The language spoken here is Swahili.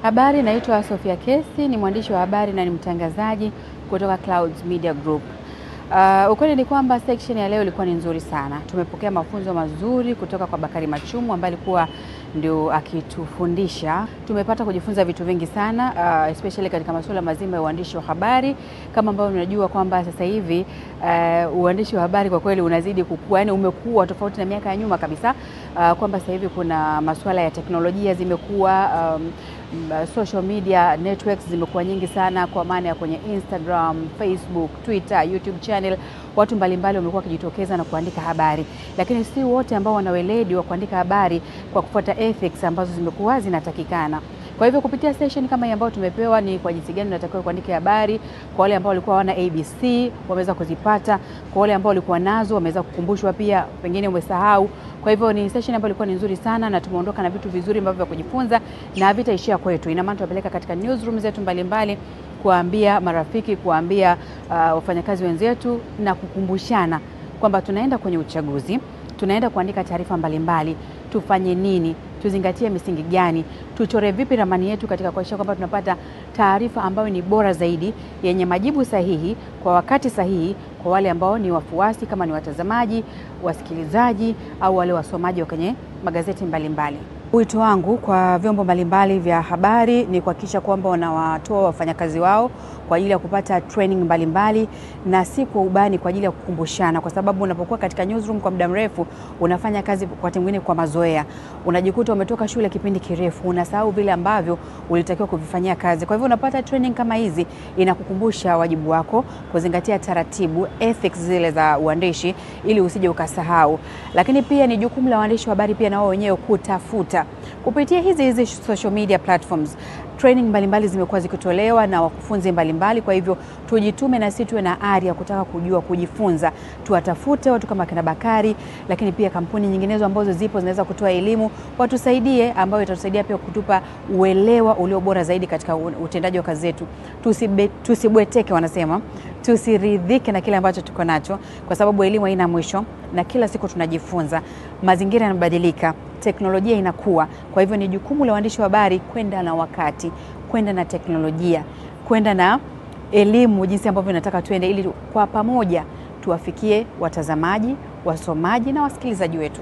Habari, naitwa Sofia Kesi, ni mwandishi wa habari na ni mtangazaji kutoka Clouds Media Group. Ukweli ni kwamba section ya leo ilikuwa ni nzuri sana. Tumepokea mafunzo mazuri kutoka kwa Bakari Machumu ambaye alikuwa ndio akitufundisha. Tumepata kujifunza vitu vingi sana, especially katika masuala mazima ya uandishi wa habari. Kama ambavyo unajua kwamba sasa hivi uandishi wa habari kwa kweli unazidi kukua, yani umekuwa tofauti na miaka ya nyuma kabisa, kwamba sasa hivi kuna masuala ya teknolojia zimekuwa, social media networks zimekuwa nyingi sana, kwa maana ya kwenye Instagram, Facebook, Twitter, YouTube channel, watu mbalimbali wamekuwa wakijitokeza na kuandika habari. Lakini si wote ambao wana weledi wa kuandika habari kwa kufuata ethics ambazo zimekuwa zinatakikana. Kwa hivyo kupitia session kama hii ambayo tumepewa ni kwa jinsi gani unatakiwa kuandika habari, kwa wale ambao walikuwa wana ABC wameweza kuzipata, kwa wale ambao walikuwa nazo wameweza kukumbushwa pia, pengine umesahau. Kwa hivyo ni session ambayo ilikuwa ni nzuri sana na tumeondoka na vitu vizuri ambavyo vya kujifunza na havitaishia kwetu. Ina maana tupeleka katika newsroom zetu mbalimbali kuambia marafiki, kuambia wafanyakazi wenzetu na kukumbushana kwamba tunaenda kwenye uchaguzi, tunaenda kuandika taarifa mbalimbali, tufanye nini, tuzingatie misingi gani, tuchore vipi ramani yetu katika kuhakikisha kwamba tunapata taarifa ambayo ni bora zaidi, yenye majibu sahihi kwa wakati sahihi, kwa wale ambao ni wafuasi, kama ni watazamaji, wasikilizaji au wale wasomaji wa kwenye magazeti mbalimbali. Wito wangu kwa vyombo mbalimbali vya habari ni kuhakikisha kwamba wanawatoa wafanyakazi wao kwa ajili ya kupata training mbalimbali, na si kwa ubani, kwa ajili ya kukumbushana, kwa sababu unapokuwa katika newsroom kwa muda mrefu unafanya kazi kwa mwingine kwa mazoea, unajikuta umetoka shule kipindi kirefu, unasahau vile ambavyo ulitakiwa kuvifanyia kazi. Kwa hivyo unapata training kama hizi, inakukumbusha wajibu wako, kuzingatia taratibu, ethics zile za uandishi, ili usije ukasahau. Lakini pia ni jukumu la waandishi wa habari pia na wao wenyewe kutafuta kupitia hizi social media platforms. Training mbalimbali zimekuwa zikitolewa na wakufunzi mbalimbali, kwa hivyo tujitume na sisi tuwe na ari ya kutaka kujua, kujifunza. Tuwatafute watu kama kina Bakari, lakini pia kampuni nyinginezo ambazo zipo zinaweza kutoa elimu, watusaidie, ambayo itatusaidia pia kutupa uelewa ulio bora zaidi katika utendaji wa kazi zetu. Tusibweteke, wanasema, tusiridhike na kile ambacho tuko nacho, kwa sababu elimu haina mwisho na kila siku tunajifunza. Mazingira yanabadilika, teknolojia inakuwa. Kwa hivyo ni jukumu la waandishi wa habari kwenda na wakati, kwenda na teknolojia, kwenda na elimu jinsi ambavyo nataka tuende, ili kwa pamoja tuwafikie watazamaji, wasomaji na wasikilizaji wetu.